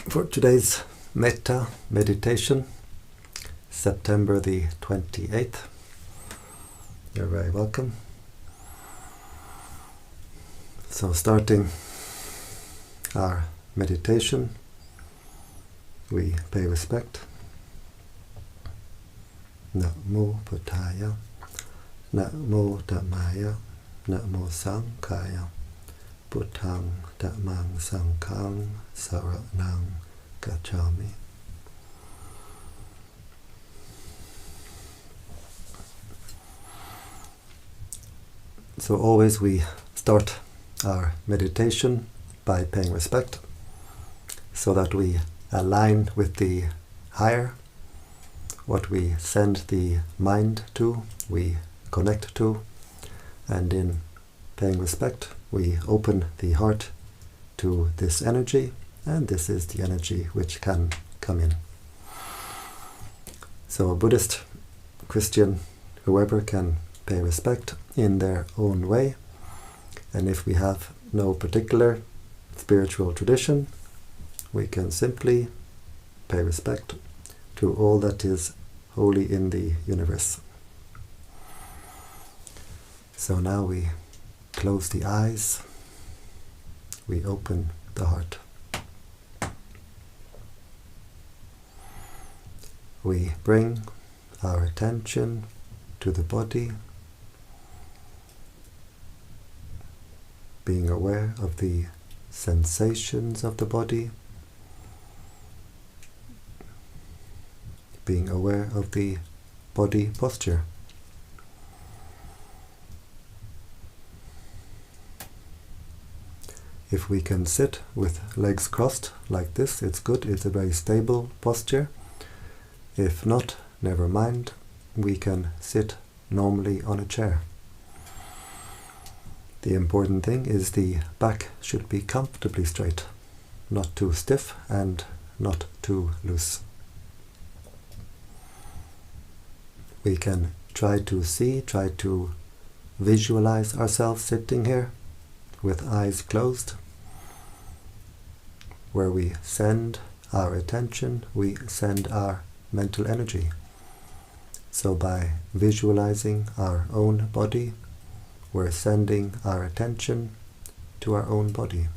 For today's Metta meditation, September the 28th. You're very welcome. So starting our meditation, we pay respect. Namo Buddhaya, Namo Dhammaya, Namo Sanghaya, Buddhang Dhammang Sanghang Saranang Gacchami. So always we start our meditation by paying respect, so that we align with the higher. What we send the mind to, we connect to, and in paying respect, we open the heart to this energy, and this is the energy which can come in. So a Buddhist, Christian, whoever can pay respect in their own way, and if we have no particular spiritual tradition, we can simply pay respect to all that is holy in the universe. So now we close the eyes, we open the heart. We bring our attention to the body, being aware of the sensations of the body, being aware of the body posture. If we can sit with legs crossed like this, it's good, it's a very stable posture. If not, never mind, we can sit normally on a chair. The important thing is the back should be comfortably straight, not too stiff and not too loose. We can try to visualize ourselves sitting here with eyes closed, where we send our attention, we send our mental energy. So by visualizing our own body, we're sending our attention to our own body.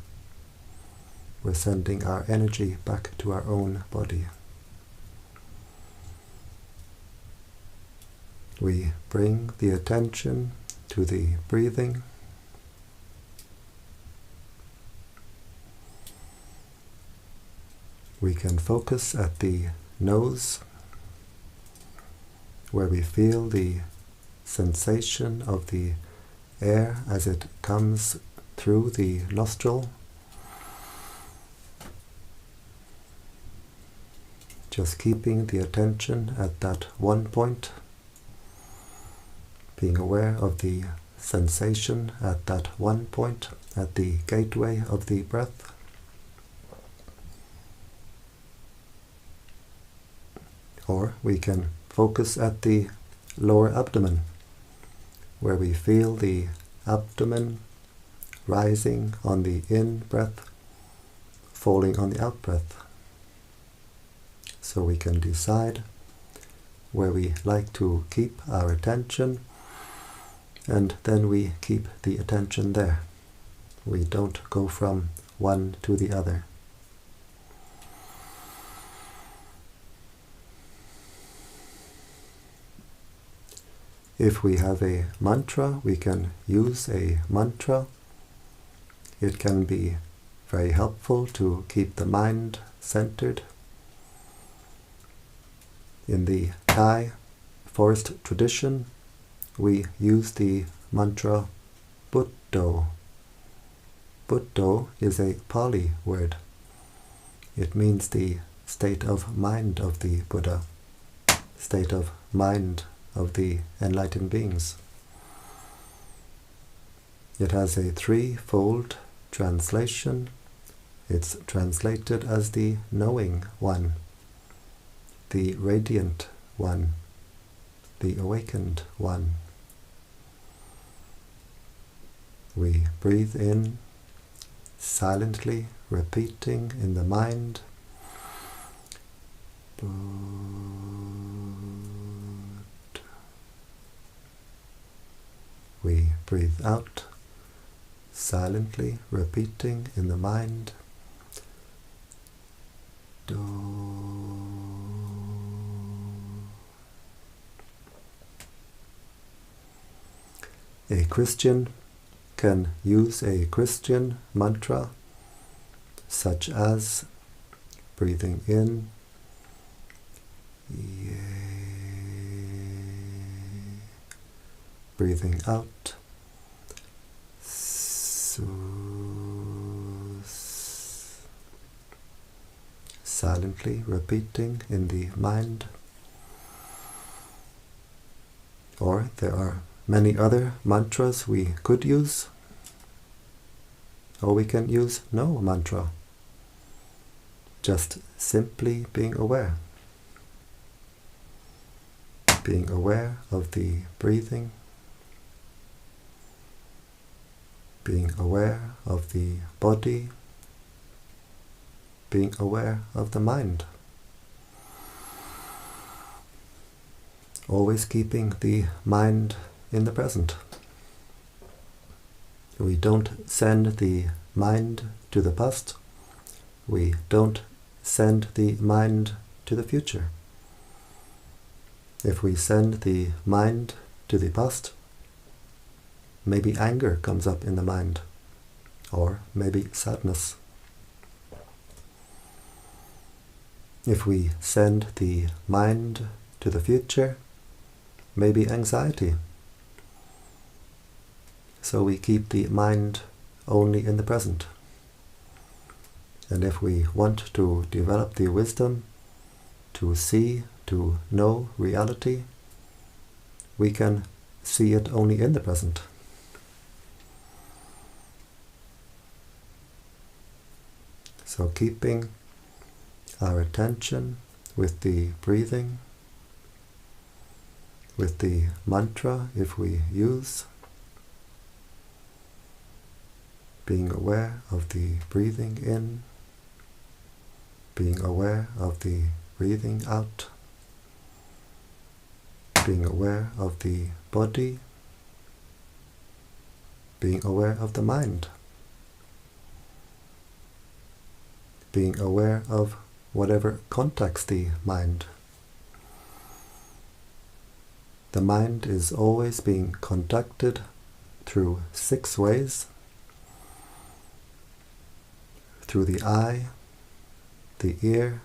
We're sending our energy back to our own body. We bring the attention to the breathing. We can focus at the nose, where we feel the sensation of the air as it comes through the nostril. Just keeping the attention at that one point, being aware of the sensation at that one point, at the gateway of the breath. Or we can focus at the lower abdomen, where we feel the abdomen rising on the in-breath, falling on the out-breath. So we can decide where we like to keep our attention, and then we keep the attention there. We don't go from one to the other. If we have a mantra, we can use a mantra. It can be very helpful to keep the mind centered. In the Thai forest tradition, we use the mantra Buddho. Buddho is a Pali word. It means the state of mind of the Buddha, state of mind of the enlightened beings. It has a threefold translation. It's translated as the knowing one, the radiant one, the awakened one. We breathe in, silently repeating in the mind, Good. We breathe out, silently repeating in the mind, Do. A Christian can use a Christian mantra such as breathing in, Yea, breathing out, Sus, silently repeating in the mind. Or there are many other mantras we could use, or we can use no mantra, just simply being aware of the breathing, being aware of the body, being aware of the mind. Always keeping the mind in the present. We don't send the mind to the past. We don't send the mind to the future. If we send the mind to the past, maybe anger comes up in the mind, or maybe sadness. If we send the mind to the future, maybe anxiety. So we keep the mind only in the present. And if we want to develop the wisdom to see, to know reality, we can see it only in the present. So keeping our attention with the breathing, with the mantra if we use, being aware of the breathing in, being aware of the breathing out, being aware of the body, being aware of the mind, being aware of whatever contacts the mind. The mind is always being contacted through 6 ways: through the eye, the ear,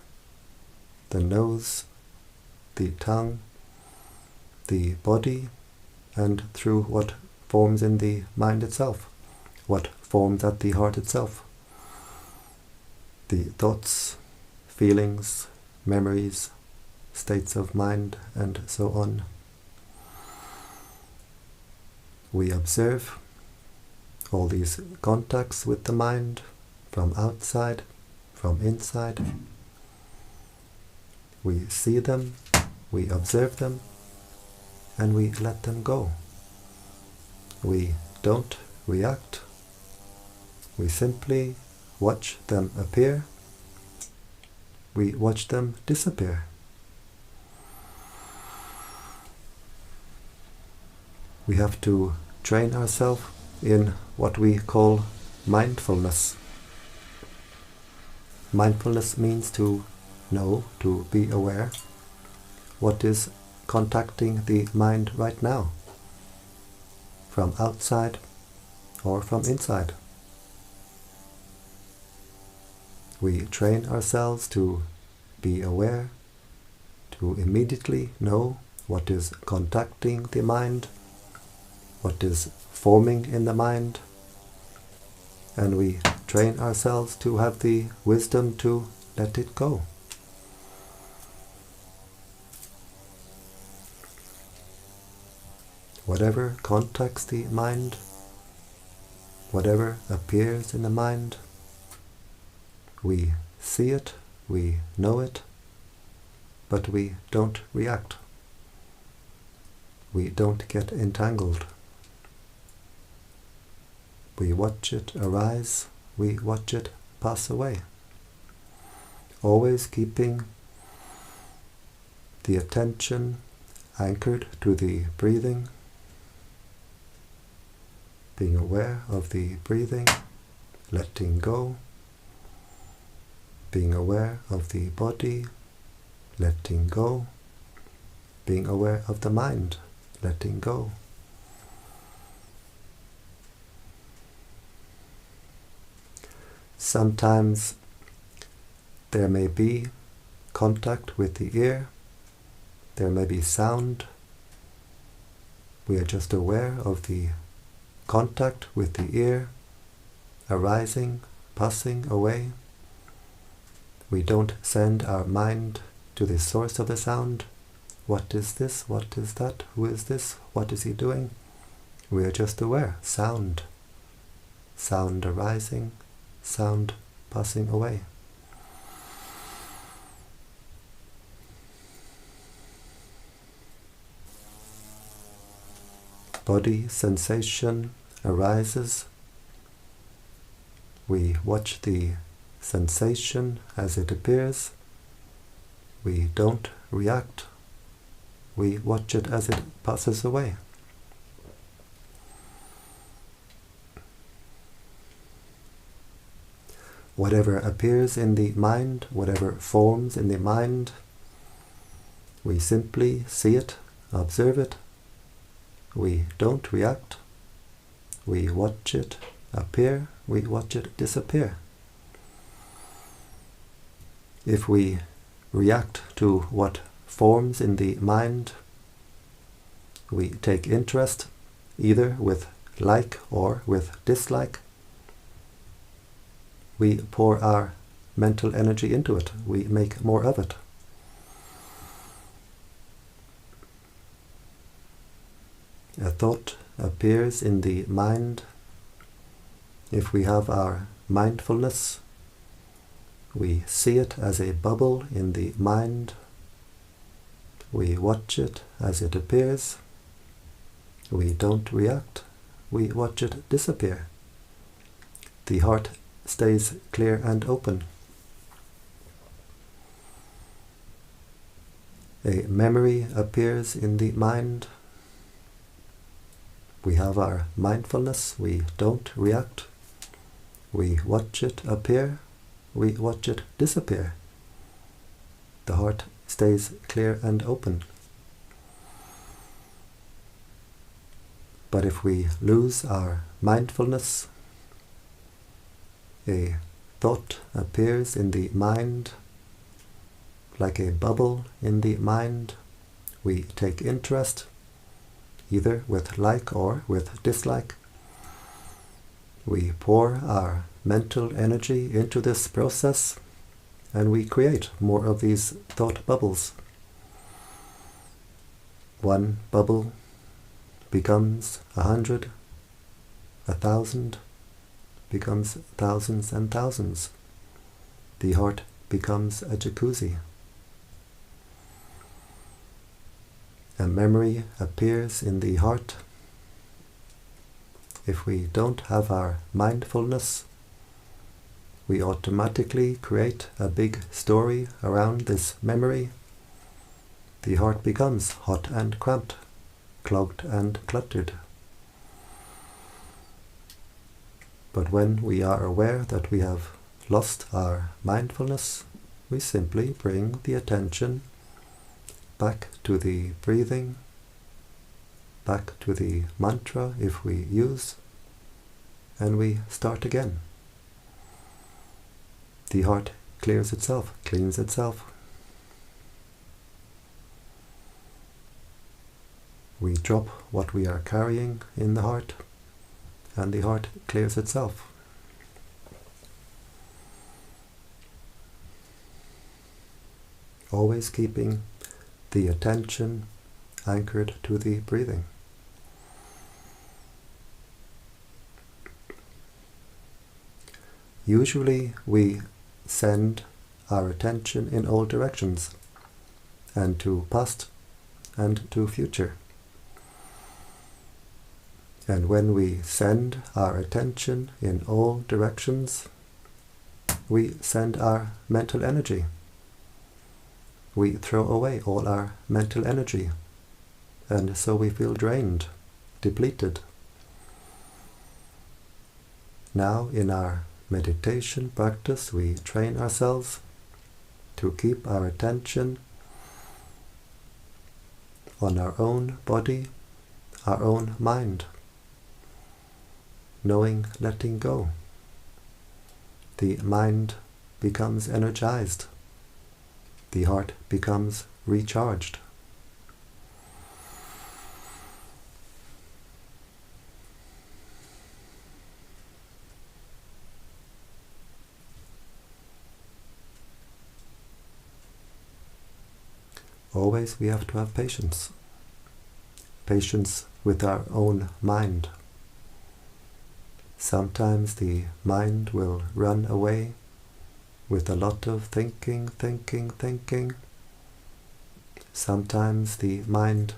the nose, the tongue, the body, and through what forms in the mind itself, what forms at the heart itself. The thoughts, feelings, memories, states of mind, and so on. We observe all these contacts with the mind from outside, from inside. We see them, we observe them, and we let them go. We don't react. We simply watch them appear. We watch them disappear. We have to train ourselves in what we call mindfulness. Mindfulness means to know, to be aware what is contacting the mind right now, from outside or from inside. We train ourselves to be aware, to immediately know what is contacting the mind, what is forming in the mind, and we train ourselves to have the wisdom to let it go. Whatever contacts the mind, whatever appears in the mind, we see it, we know it, but we don't react. We don't get entangled. We watch it arise, we watch it pass away. Always keeping the attention anchored to the breathing, being aware of the breathing, letting go, being aware of the body, letting go, being aware of the mind, letting go. Sometimes there may be contact with the ear, there may be sound. We are just aware of the contact with the ear, arising, passing away. We don't send our mind to the source of the sound. What is this? What is that? Who is this? What is he doing? We are just aware. Sound. Sound arising, sound passing away. Body sensation arises. We watch the sensation as it appears. We don't react. We watch it as it passes away. Whatever appears in the mind, whatever forms in the mind, we simply see it, observe it. We don't react. We watch it appear, we watch it disappear. If we react to what forms in the mind, we take interest either with like or with dislike. We pour our mental energy into it. We make more of it. A thought appears in the mind. If we have our mindfulness, we see it as a bubble in the mind. We watch it as it appears. We don't react. We watch it disappear. The heart stays clear and open. A memory appears in the mind. We have our mindfulness. We don't react. We watch it appear. We watch it disappear. The heart stays clear and open. But if we lose our mindfulness, a thought appears in the mind like a bubble in the mind. We take interest either with like or with dislike. We pour our mental energy into this process and we create more of these thought bubbles. One bubble becomes 100, 1,000, becomes thousands and thousands. The heart becomes a jacuzzi. A memory appears in the heart. If we don't have our mindfulness, we automatically create a big story around this memory. The heart becomes hot and cramped, clogged and cluttered. But when we are aware that we have lost our mindfulness, we simply bring the attention back to the breathing, back to the mantra if we use, and we start again. The heart clears itself, cleans itself. We drop what we are carrying in the heart, and the heart clears itself. Always keeping the attention anchored to the breathing. Usually we send our attention in all directions, and to past and to future. And when we send our attention in all directions, we send our mental energy. we throw away all our mental energy, and so we feel drained, depleted. Now in our meditation practice, we train ourselves to keep our attention on our own body, our own mind, knowing letting go. The mind becomes energized. The heart becomes recharged. Always we have to have patience. Patience with our own mind. Sometimes the mind will run away with a lot of thinking. Sometimes the mind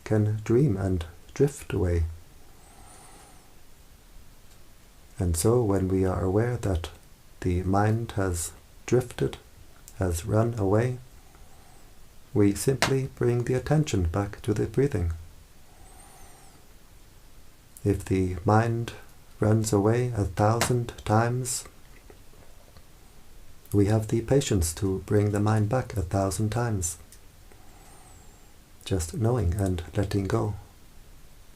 can dream and drift away. And so when we are aware that the mind has drifted, has run away, we simply bring the attention back to the breathing. If the mind runs away 1,000 times, we have the patience to bring the mind back 1,000 times. Just knowing and letting go.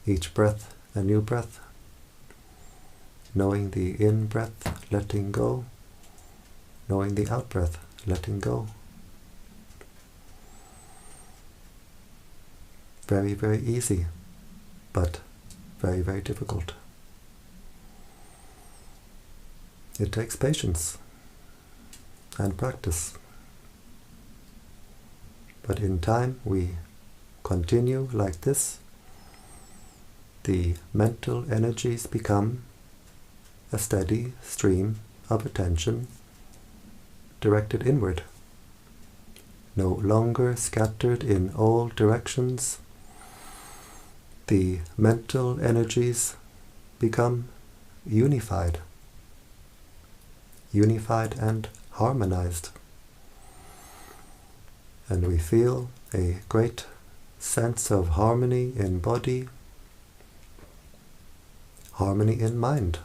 Each breath a new breath. Knowing the in-breath, letting go. Knowing the out-breath, letting go. Very, very easy, but very, very difficult. It takes patience and practice. But in time we continue like this. The mental energies become a steady stream of attention directed inward, no longer scattered in all directions. The mental energies become unified and harmonized. And we feel a great sense of harmony in body, harmony in mind.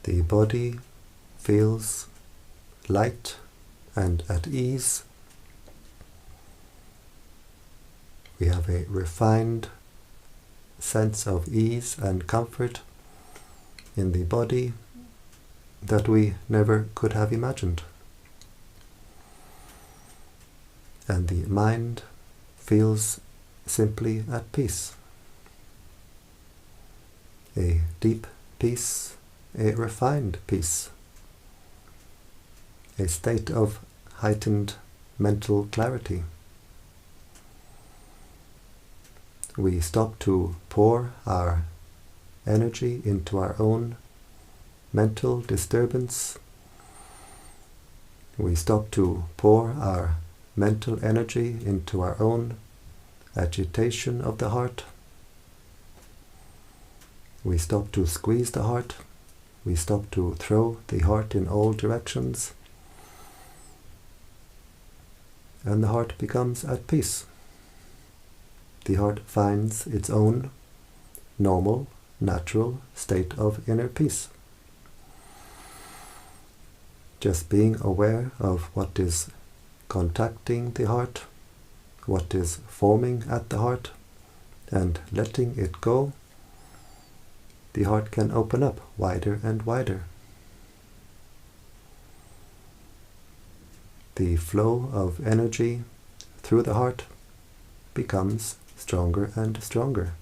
The body feels light and at ease. We have a refined sense of ease and comfort in the body that we never could have imagined. And the mind feels simply at peace. A deep peace, a refined peace, a state of heightened mental clarity. We stop to pour our energy into our own mental disturbance. We stop to pour our mental energy into our own agitation of the heart. We stop to squeeze the heart. We stop to throw the heart in all directions. And the heart becomes at peace. The heart finds its own normal, natural state of inner peace. Just being aware of what is contacting the heart, what is forming at the heart, and letting it go, the heart can open up wider and wider. The flow of energy through the heart becomes stronger and stronger.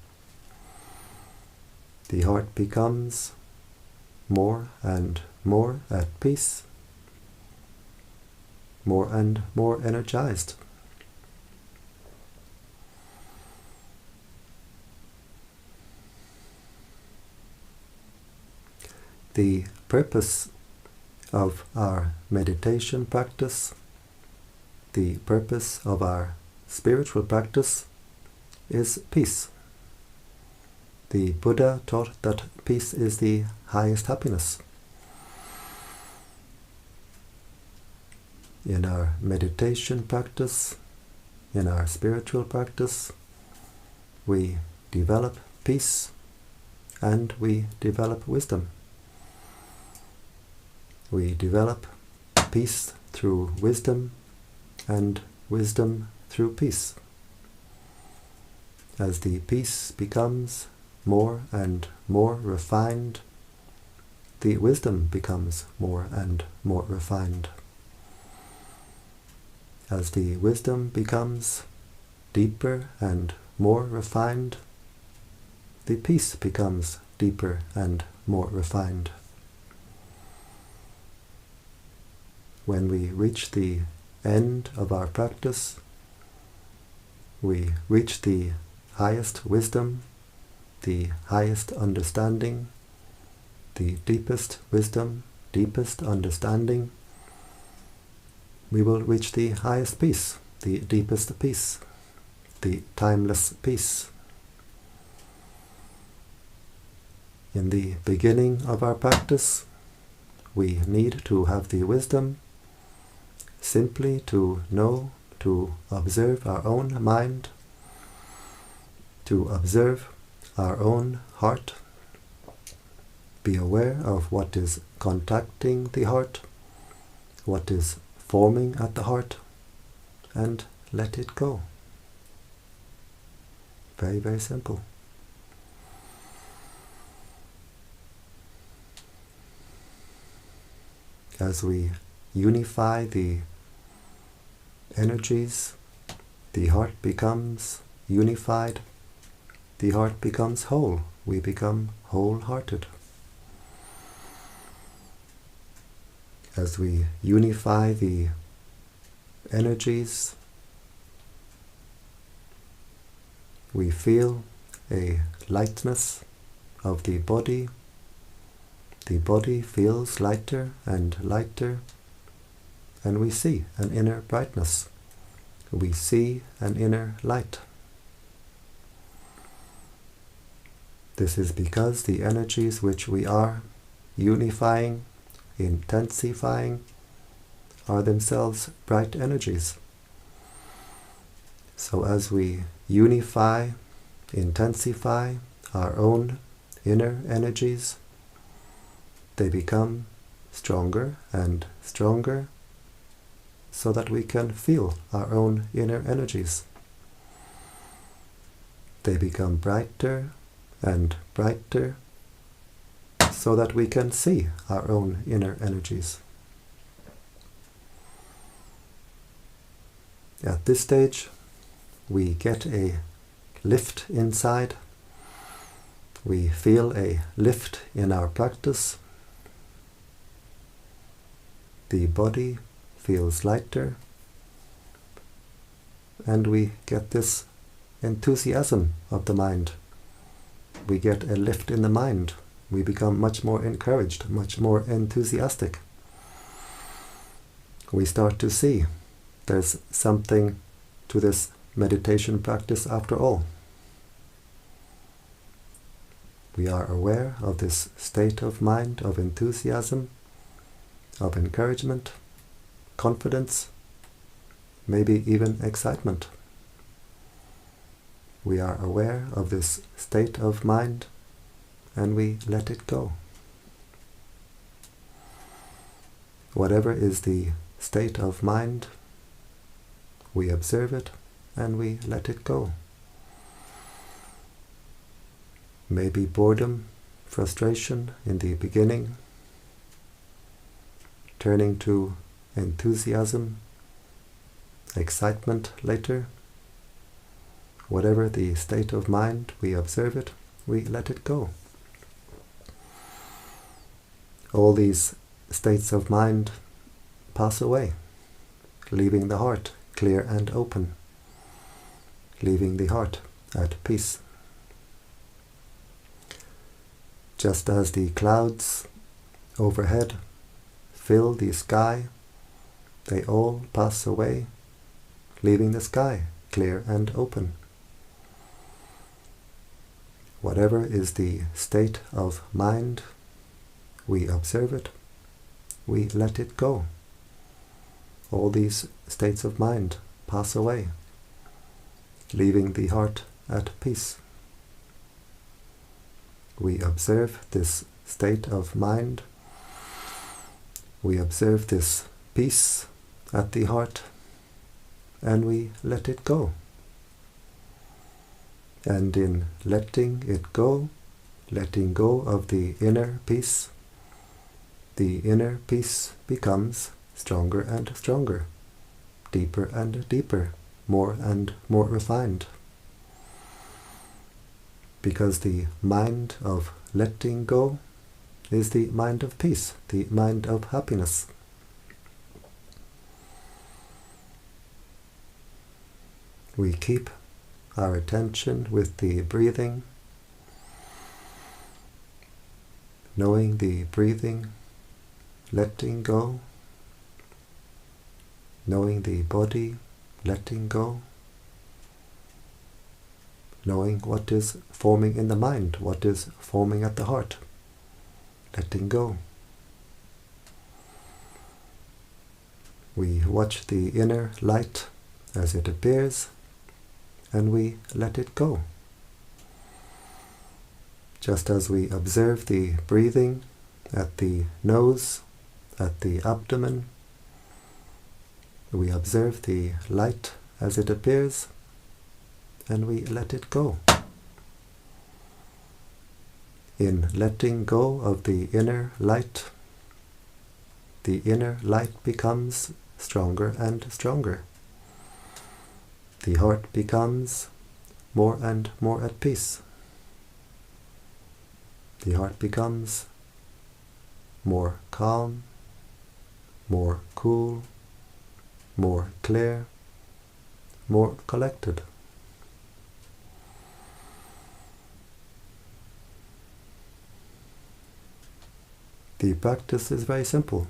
The heart becomes more and more at peace, more and more energized. The purpose of our meditation practice, the purpose of our spiritual practice is peace. The Buddha taught that peace is the highest happiness. in our meditation practice, in our spiritual practice, we develop peace and we develop wisdom. We develop peace through wisdom and wisdom through peace. As the peace becomes more and more refined, the wisdom becomes more and more refined. As the wisdom becomes deeper and more refined, the peace becomes deeper and more refined. When we reach the end of our practice, we reach the highest wisdom, the highest understanding, the deepest wisdom, deepest understanding. We will reach the highest peace, the deepest peace, the timeless peace. In the beginning of our practice, we need to have the wisdom simply to know, to observe our own mind, to observe our own heart, be aware of what is contacting the heart, what is forming at the heart, and let it go. Very, very simple. As we unify the energies, the heart becomes unified, the heart becomes whole, we become wholehearted. As we unify the energies, we feel a lightness of the body. The body feels lighter and lighter, and we see an inner brightness. We see an inner light. This is because the energies which we are unifying, intensifying, are themselves bright energies. So as we unify, intensify our own inner energies, they become stronger and stronger, so that we can feel our own inner energies. They become brighter and brighter, so that we can see our own inner energies. At this stage, we get a lift inside. We feel a lift in our practice. The body feels lighter, and we get this enthusiasm of the mind. We get a lift in the mind. We become much more encouraged, much more enthusiastic. We start to see there's something to this meditation practice after all. We are aware of this state of mind, of enthusiasm, of encouragement, confidence, maybe even excitement. We are aware of this state of mind, and we let it go. Whatever is the state of mind, we observe it and we let it go. Maybe boredom, frustration in the beginning, turning to enthusiasm, excitement later. Whatever the state of mind, we observe it, we let it go. All these states of mind pass away, leaving the heart clear and open, leaving the heart at peace. Just as the clouds overhead fill the sky, they all pass away, leaving the sky clear and open. Whatever is the state of mind, we observe it, we let it go. all these states of mind pass away, leaving the heart at peace. We observe this state of mind, we observe this peace at the heart, and we let it go. And in letting it go, letting go of the inner peace, the inner peace becomes stronger and stronger, deeper and deeper, more and more refined. Because the mind of letting go is the mind of peace, the mind of happiness. We keep our attention with the breathing, knowing the breathing, letting go, knowing the body, letting go, knowing what is forming in the mind, what is forming at the heart, letting go. We watch the inner light as it appears, and we let it go. Just as we observe the breathing at the nose, at the abdomen, we observe the light as it appears, and we let it go. In letting go of the inner light becomes stronger and stronger. The heart becomes more and more at peace. The heart becomes more calm, more cool, more clear, more collected. The practice is very simple.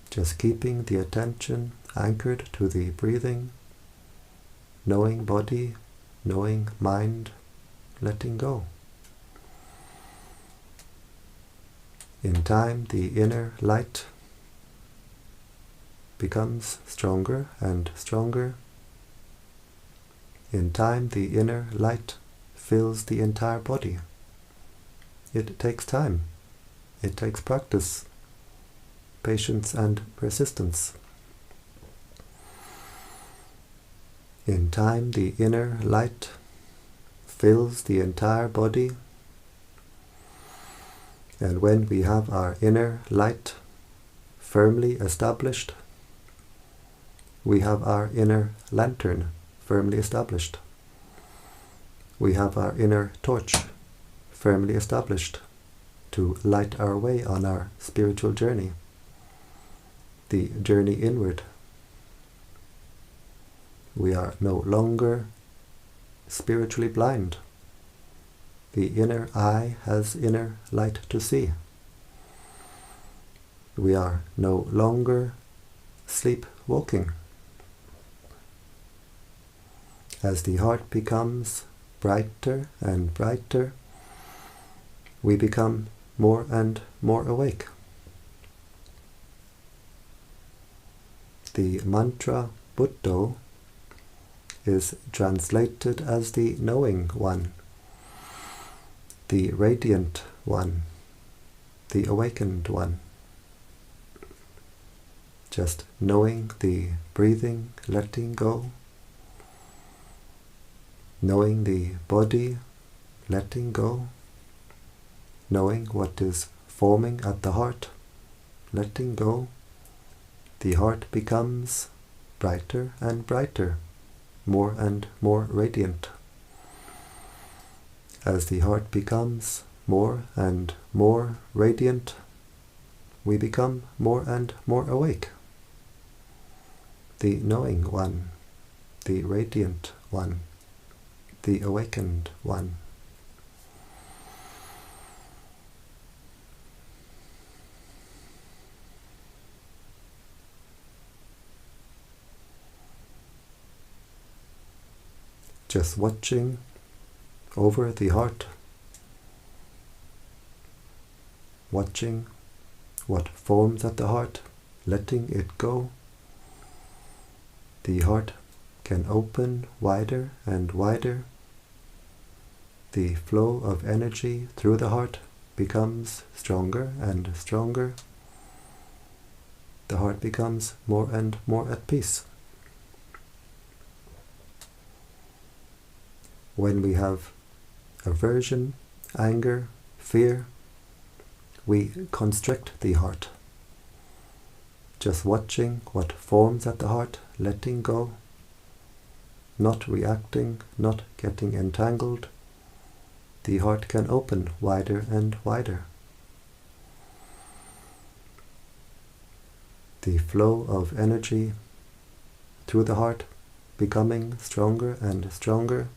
Just keeping the attention anchored to the breathing, knowing body, knowing mind, letting go. In time, the inner light becomes stronger and stronger. In time, the inner light fills the entire body. It takes time. It takes practice, patience and persistence. In time, the inner light fills the entire body, and when we have our inner light firmly established, we have our inner lantern firmly established. We have our inner torch firmly established to light our way on our spiritual journey, the journey inward. We are no longer spiritually blind. The inner eye has inner light to see. We are no longer sleepwalking. As the heart becomes brighter and brighter, we become more and more awake. The mantra Buddho is translated as the knowing one, the radiant one, the awakened one. Just knowing the breathing, letting go, knowing the body, letting go, knowing what is forming at the heart, letting go, the heart becomes brighter and brighter, more and more radiant. As the heart becomes more and more radiant, we become more and more awake. The knowing one, the radiant one, the awakened one. Just watching over the heart, watching what forms at the heart, letting it go, the heart can open wider and wider. The flow of energy through the heart becomes stronger and stronger. The heart becomes more and more at peace. When we have aversion, anger, fear, we constrict the heart. Just watching what forms at the heart, letting go, not reacting, not getting entangled, the heart can open wider and wider. The flow of energy through the heart becoming stronger and stronger,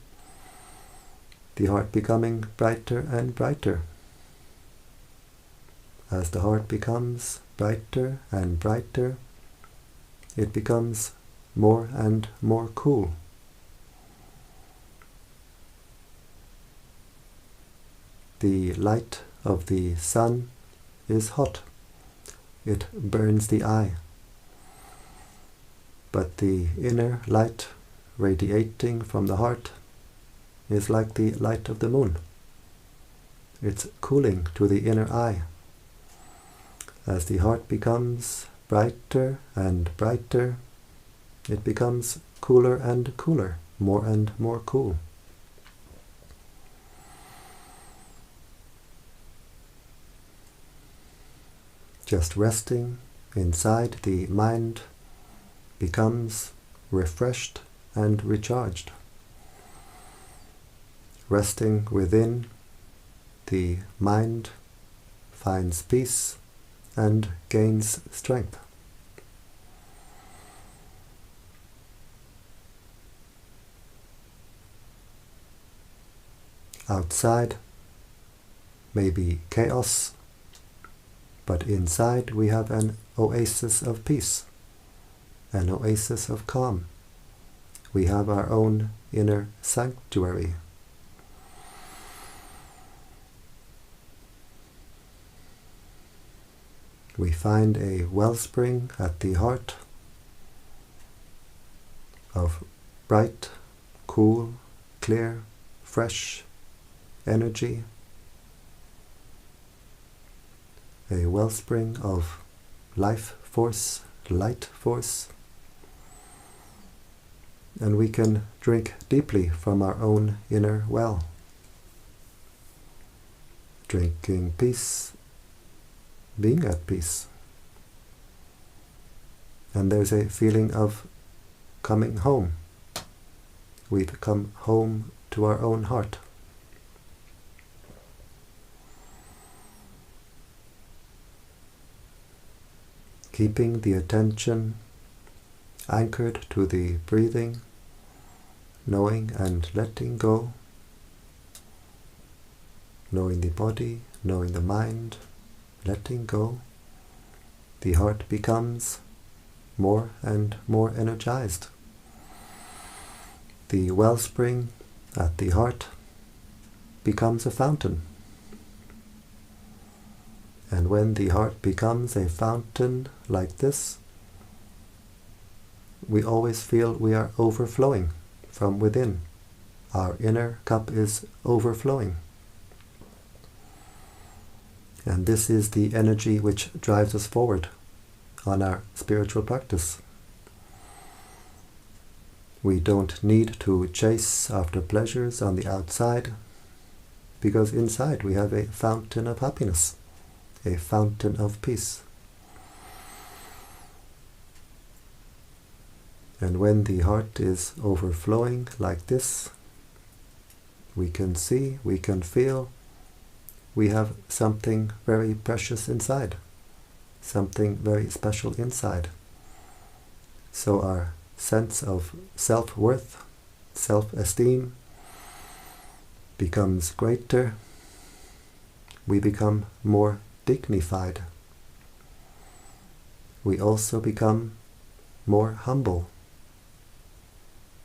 the heart becoming brighter and brighter. As the heart becomes brighter and brighter, it becomes more and more cool. The light of the sun is hot. It burns the eye. But the inner light radiating from the heart is like the light of the moon. It's cooling to the inner eye. As the heart becomes brighter and brighter, it becomes cooler and cooler, more and more cool. Just resting inside the mind becomes refreshed and recharged. Resting within, the mind finds peace and gains strength. Outside may be chaos, but inside we have an oasis of peace, an oasis of calm. We have our own inner sanctuary. We find a wellspring at the heart of bright, cool, clear, fresh energy, a wellspring of life force, light force, and we can drink deeply from our own inner well, drinking peace, being at peace. And there's a feeling of coming home. We've come home to our own heart. Keeping the attention anchored to the breathing, knowing and letting go, knowing the body, knowing the mind, letting go, the heart becomes more and more energized. The wellspring at the heart becomes a fountain. And when the heart becomes a fountain like this, we always feel we are overflowing from within. Our inner cup is overflowing. And this is the energy which drives us forward on our spiritual practice. We don't need to chase after pleasures on the outside, because inside we have a fountain of happiness, a fountain of peace. And when the heart is overflowing like this, we can see, we can feel, we have something very precious inside, something very special inside. So our sense of self-worth, self-esteem becomes greater. We become more dignified. We also become more humble,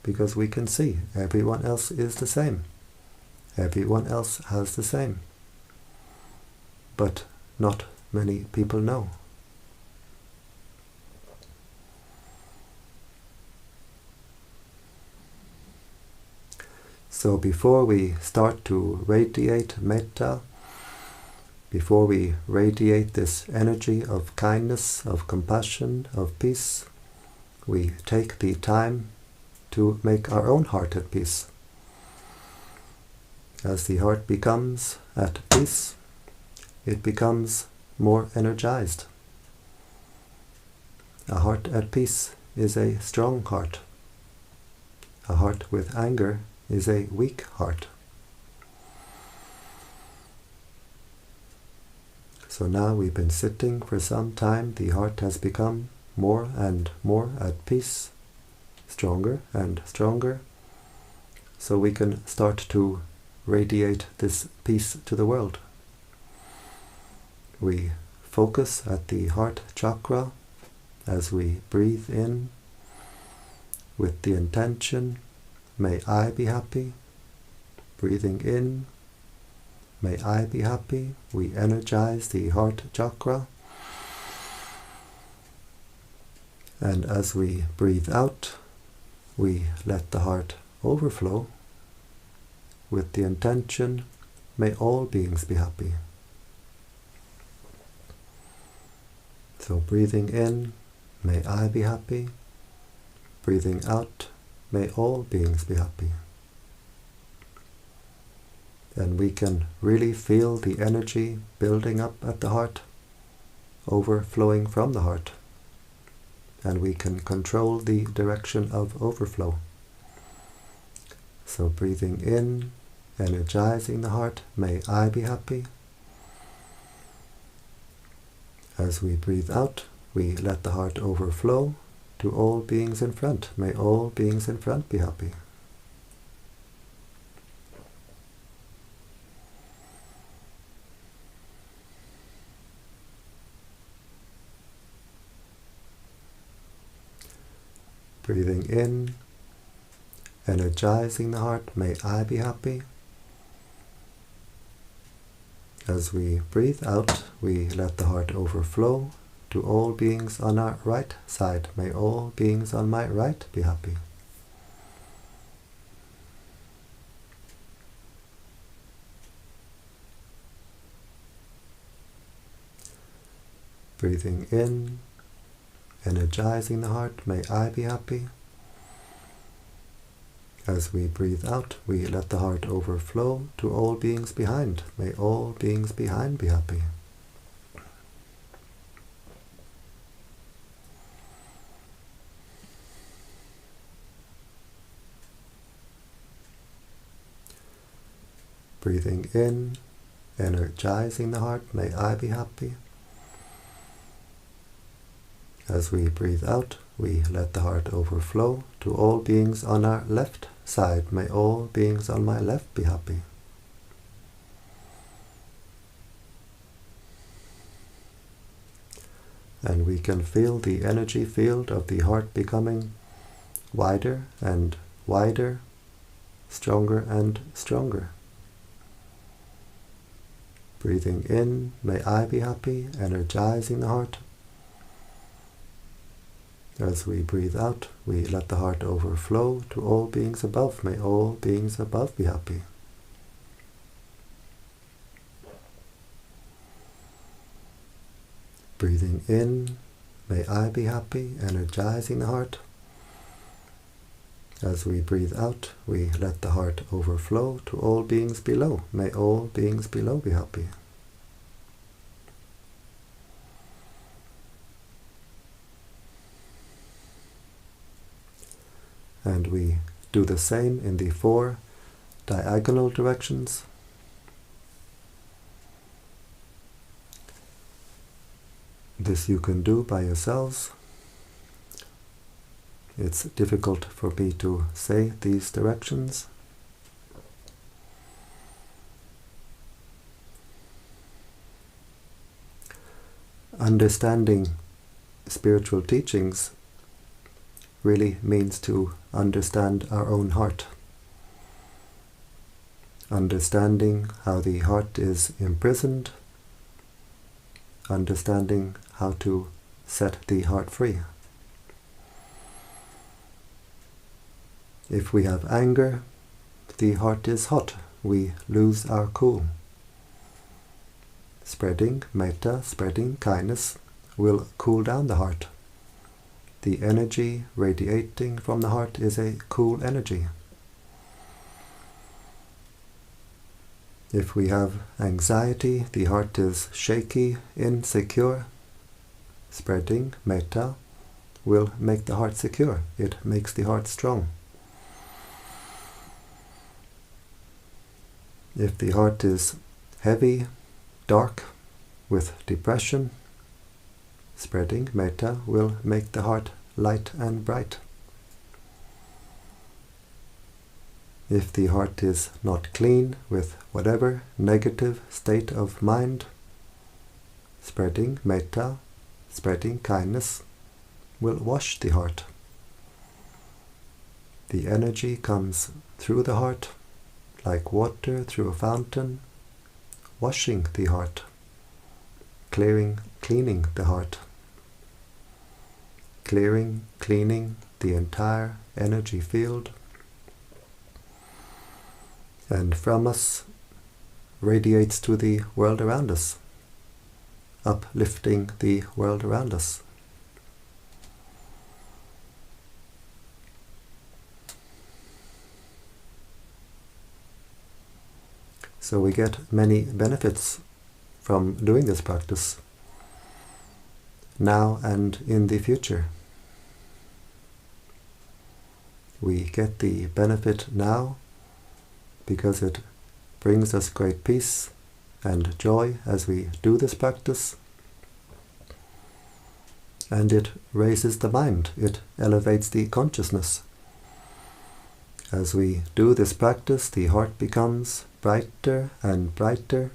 because we can see everyone else is the same. Everyone else has the same. But not many people know. So before we start to radiate metta, before we radiate this energy of kindness, of compassion, of peace, we take the time to make our own heart at peace. As the heart becomes at peace, it becomes more energized. A heart at peace is a strong heart. A heart with anger is a weak heart. So now we've been sitting for some time, the heart has become more and more at peace, stronger and stronger, so we can start to radiate this peace to the world. We focus at the heart chakra as we breathe in with the intention, may I be happy. Breathing in, may I be happy. We energize the heart chakra. And as we breathe out, we let the heart overflow with the intention, may all beings be happy. So breathing in, may I be happy. Breathing out, may all beings be happy. And we can really feel the energy building up at the heart, overflowing from the heart. And we can control the direction of overflow. So breathing in, energizing the heart, may I be happy. As we breathe out, we let the heart overflow to all beings in front. May all beings in front be happy. Breathing in, energizing the heart, may I be happy. As we breathe out, we let the heart overflow to all beings on our right side. May all beings on my right be happy. Breathing in, energizing the heart, may I be happy. As we breathe out, we let the heart overflow to all beings behind. May all beings behind be happy. Breathing in, energizing the heart, may I be happy. As we breathe out, we let the heart overflow to all beings on our left side. May all beings on my left be happy. And we can feel the energy field of the heart becoming wider and wider, stronger and stronger. Breathing in, may I be happy, energizing the heart. As we breathe out, we let the heart overflow to all beings above. May all beings above be happy. Breathing in, may I be happy, energizing the heart. As we breathe out, we let the heart overflow to all beings below. May all beings below be happy. And we do the same in the 4 diagonal directions. This you can do by yourselves. It's difficult for me to say these directions. Understanding spiritual teachings really means to understand our own heart. Understanding how the heart is imprisoned, understanding how to set the heart free. If we have anger, the heart is hot, we lose our cool. Spreading metta, spreading kindness, will cool down the heart. The energy radiating from the heart is a cool energy. If we have anxiety, the heart is shaky, insecure. Spreading metta will make the heart secure. It makes the heart strong. If the heart is heavy, dark, with depression, spreading metta will make the heart light and bright. If the heart is not clean with whatever negative state of mind, spreading metta, spreading kindness, will wash the heart. The energy comes through the heart like water through a fountain, washing the heart, cleaning the heart, cleaning the entire energy field, and from us radiates to the world around us, uplifting the world around us. So we get many benefits from doing this practice, now and in the future. We get the benefit now because it brings us great peace and joy as we do this practice, and it raises the mind, it elevates the consciousness. As we do this practice, the heart becomes brighter and brighter.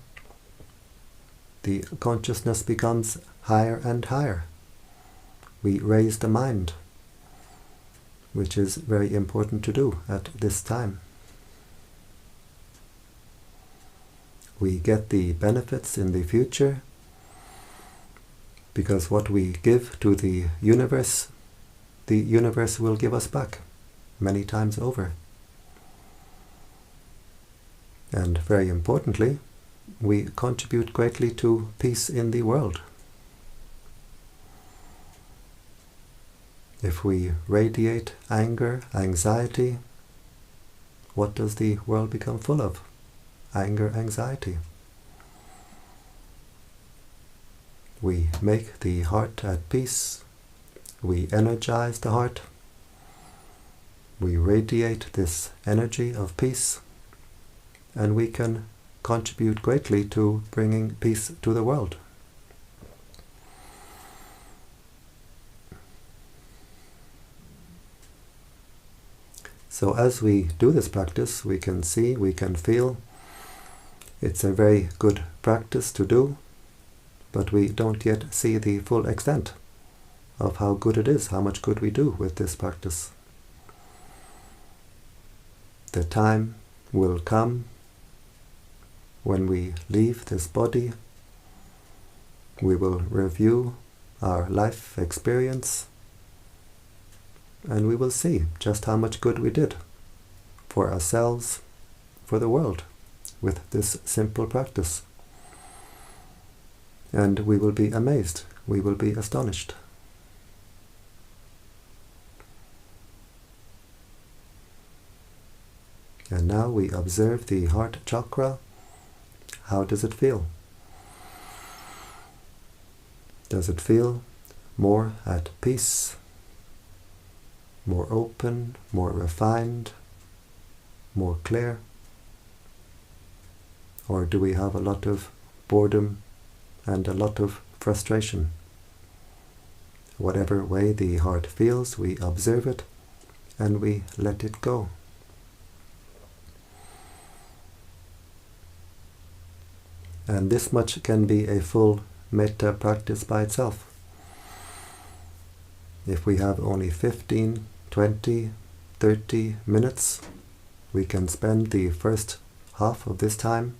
The consciousness becomes higher and higher. We raise the mind, which is very important to do at this time. We get the benefits in the future because what we give to the universe will give us back many times over. And very importantly, we contribute greatly to peace in the world. If we radiate anger, anxiety, what does the world become full of? Anger, anxiety. We make the heart at peace. We energize the heart. We radiate this energy of peace, and we can contribute greatly to bringing peace to the world. So as we do this practice, we can see, we can feel, it's a very good practice to do, but we don't yet see the full extent of how good it is, how much good we do with this practice. The time will come when we leave this body. We will review our life experience, and we will see just how much good we did for ourselves, for the world, with this simple practice. And we will be amazed, we will be astonished. And now we observe the heart chakra. How does it feel? Does it feel more at peace, more open, more refined, more clear? Or do we have a lot of boredom and a lot of frustration? Whatever way the heart feels, we observe it and we let it go. And this much can be a full metta practice by itself. If we have only 15, 20, 30 minutes, we can spend the first half of this time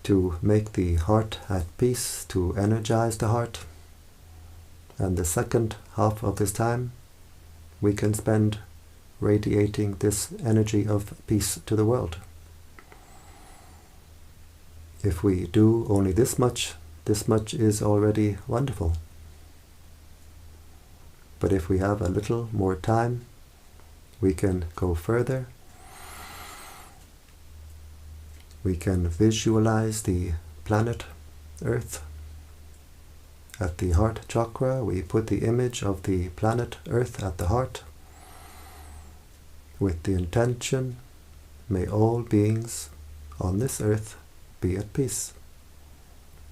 to make the heart at peace, to energize the heart. And the second half of this time, we can spend radiating this energy of peace to the world. If we do only this much is already wonderful. But if we have a little more time, we can go further. We can visualize the planet Earth. At the heart chakra, we put the image of the planet Earth at the heart, with the intention, may all beings on this earth be at peace.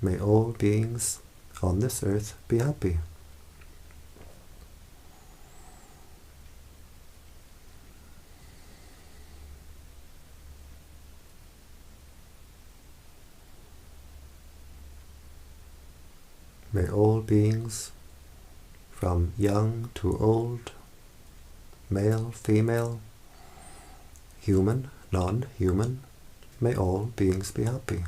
May all beings on this earth be happy. May all beings, from young to old, male, female, human, non-human, may all beings be happy.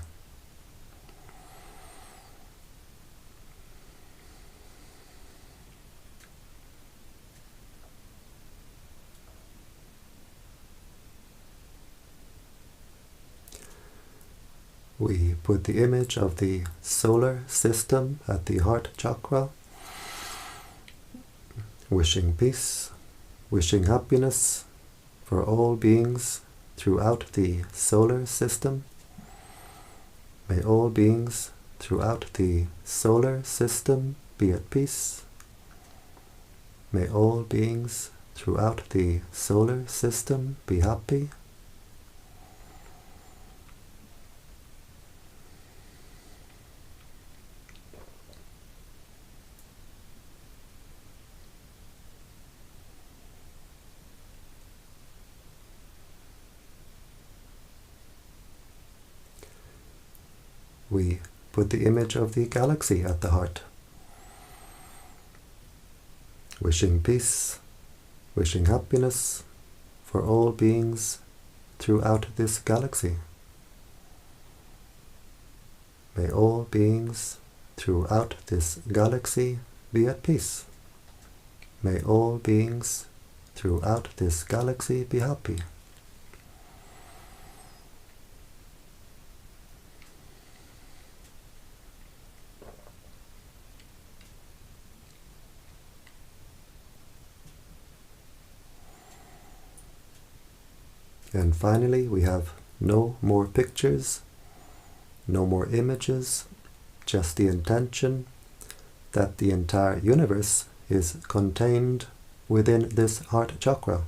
We put the image of the solar system at the heart chakra, wishing peace, wishing happiness for all beings throughout the solar system. May all beings throughout the solar system be at peace. May all beings throughout the solar system be happy. We put the image of the galaxy at the heart, wishing peace, wishing happiness for all beings throughout this galaxy. May all beings throughout this galaxy be at peace. May all beings throughout this galaxy be happy. And finally, we have no more pictures, no more images, just the intention that the entire universe is contained within this heart chakra.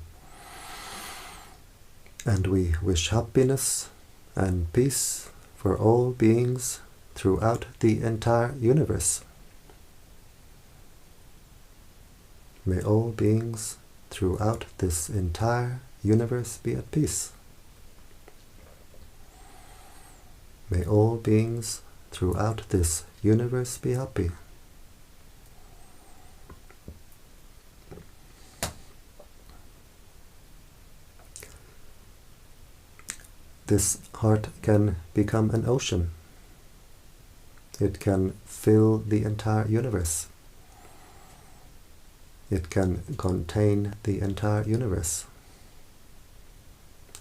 And we wish happiness and peace for all beings throughout the entire universe. May all beings throughout this entire universe be at peace. May all beings throughout this universe be happy. This heart can become an ocean. It can fill the entire universe. It can contain the entire universe.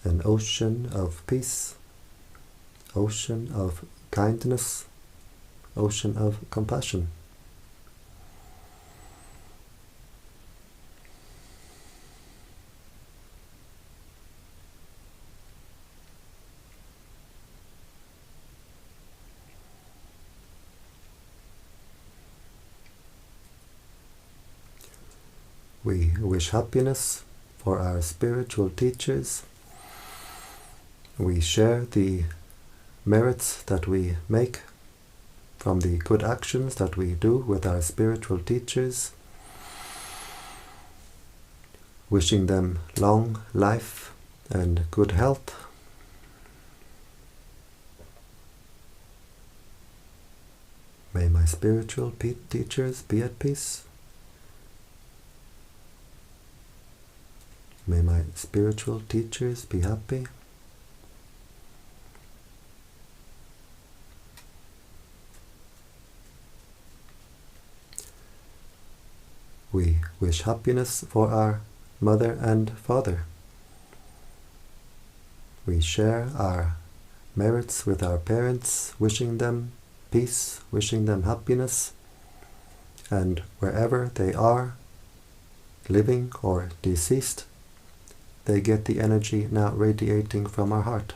An ocean of peace, ocean of kindness, ocean of compassion. We wish happiness for our spiritual teachers. We share the merits that we make from the good actions that we do with our spiritual teachers, wishing them long life and good health. May my spiritual teachers be at peace. May my spiritual teachers be happy. We wish happiness for our mother and father. We share our merits with our parents, wishing them peace, wishing them happiness, and wherever they are, living or deceased, they get the energy now radiating from our heart.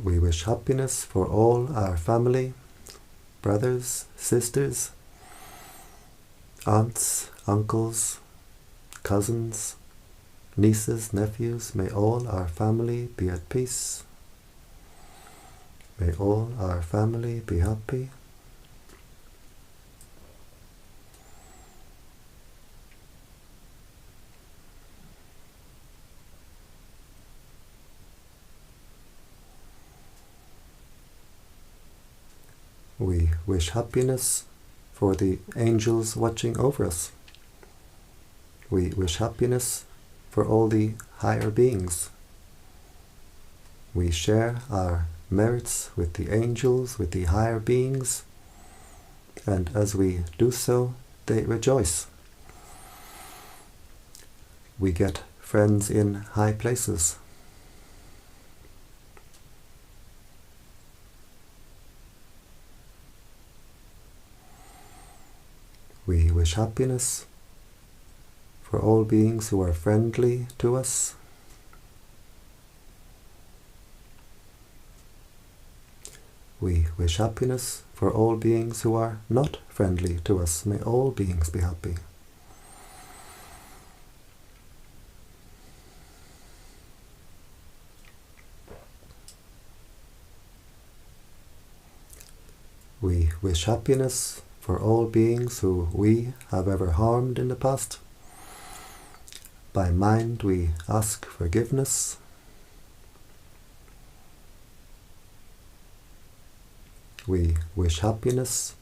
We wish happiness for all our family, brothers, sisters, aunts, uncles, cousins, nieces, nephews. May all our family be at peace. May all our family be happy. We wish happiness for the angels watching over us. We wish happiness for all the higher beings. We share our merits with the angels, with the higher beings, and as we do so, they rejoice. We get friends in high places. We wish happiness for all beings who are friendly to us. We wish happiness for all beings who are not friendly to us. May all beings be happy. We wish happiness for all beings who we have ever harmed in the past. By mind we ask forgiveness. We wish happiness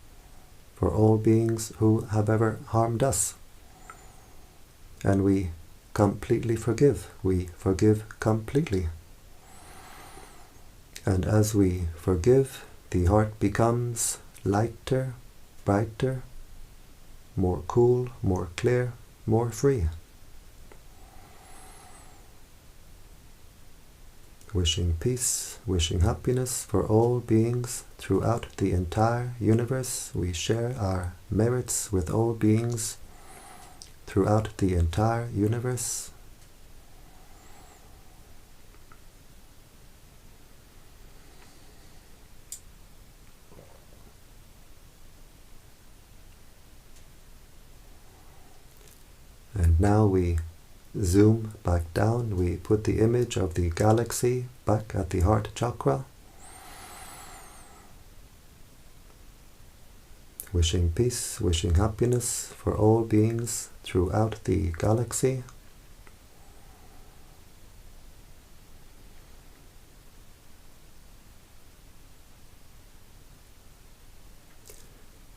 for all beings who have ever harmed us. And we completely forgive. We forgive completely. And as we forgive, the heart becomes lighter, brighter, more cool, more clear, more free. Wishing peace, wishing happiness for all beings throughout the entire universe. We share our merits with all beings throughout the entire universe. And now we zoom back down. We put the image of the galaxy back at the heart chakra. Wishing peace, wishing happiness for all beings throughout the galaxy.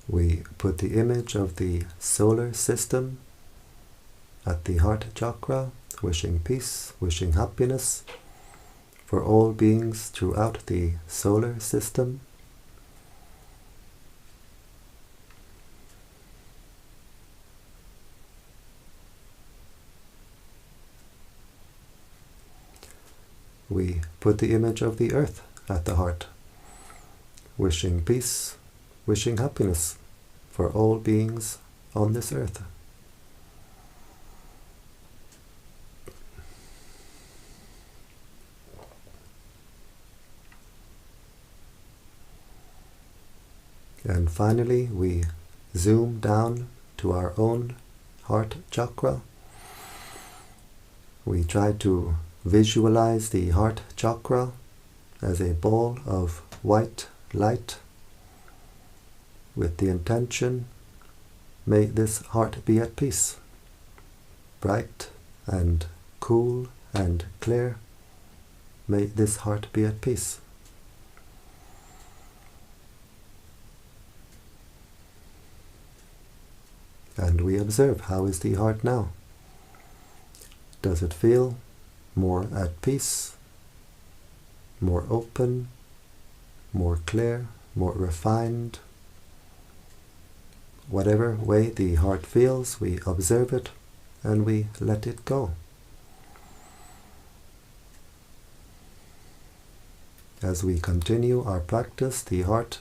We put the image of the solar system at the heart chakra, wishing peace, wishing happiness for all beings throughout the solar system. We put the image of the earth at the heart, wishing peace, wishing happiness for all beings on this earth. And finally, we zoom down to our own heart chakra. We try to visualize the heart chakra as a ball of white light with the intention, may this heart be at peace, bright and cool and clear. May this heart be at peace. And we observe, how is the heart now? Does it feel more at peace, more open, more clear, more refined? Whatever way the heart feels, we observe it and we let it go. As we continue our practice, the heart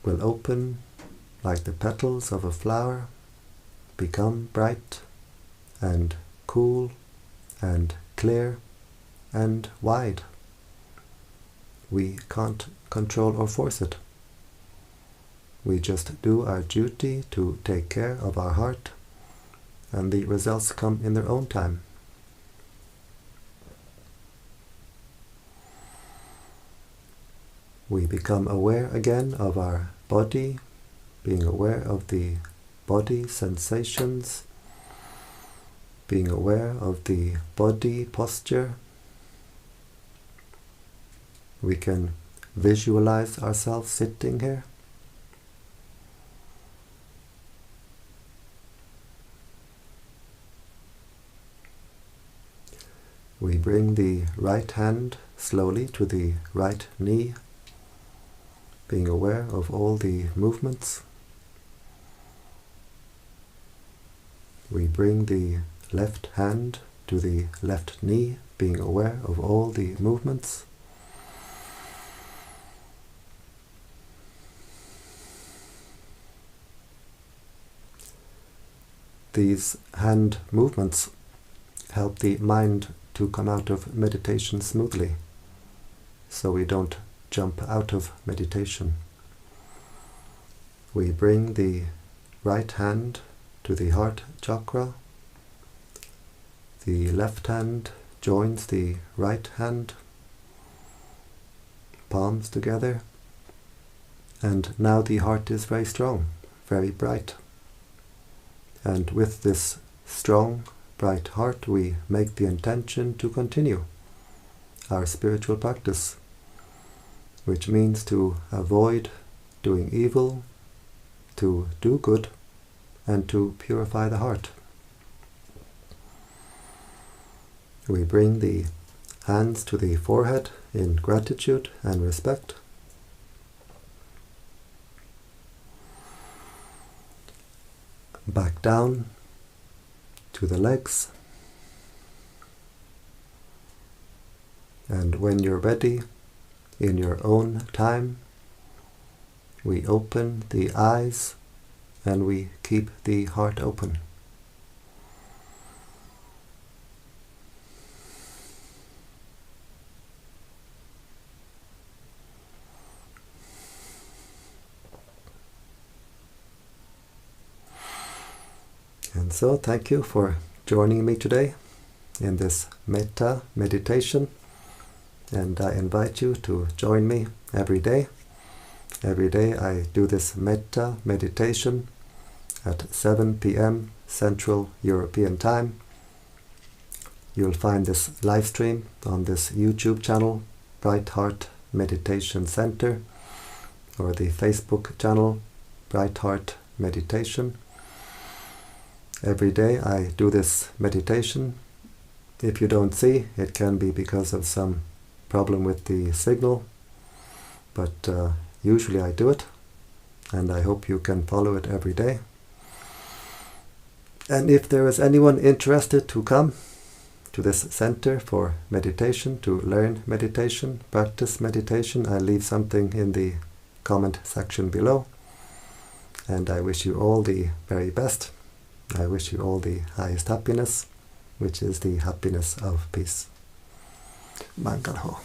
will open like the petals of a flower, become bright and cool and clear and wide. We can't control or force it. We just do our duty to take care of our heart, and the results come in their own time. We become aware again of our body, being aware of the body sensations, being aware of the body posture. We can visualize ourselves sitting here. We bring the right hand slowly to the right knee, being aware of all the movements. We bring the left hand to the left knee, being aware of all the movements. These hand movements help the mind to come out of meditation smoothly, so we don't jump out of meditation. We bring the right hand to the heart chakra. The left hand joins the right hand, palms together, and now the heart is very strong, very bright. And with this strong, bright heart, we make the intention to continue our spiritual practice, which means to avoid doing evil, to do good, and to purify the heart. We bring the hands to the forehead in gratitude and respect. Back down to the legs. And when you're ready, in your own time, we open the eyes and we keep the heart open. And so, thank you for joining me today in this Metta meditation. And I invite you to join me every day. Every day I do this Metta meditation at 7 p.m. Central European Time. You'll find this live stream on this YouTube channel, Brightheart Meditation Center, or the Facebook channel, Brightheart Meditation. Every day I do this meditation. If you don't see, it can be because of some problem with the signal, but usually I do it, and I hope you can follow it every day. And if there is anyone interested to come to this center for meditation, to learn meditation, practice meditation, I'll leave something in the comment section below. And I wish you all the very best. I wish you all the highest happiness, which is the happiness of peace. Mangal ho.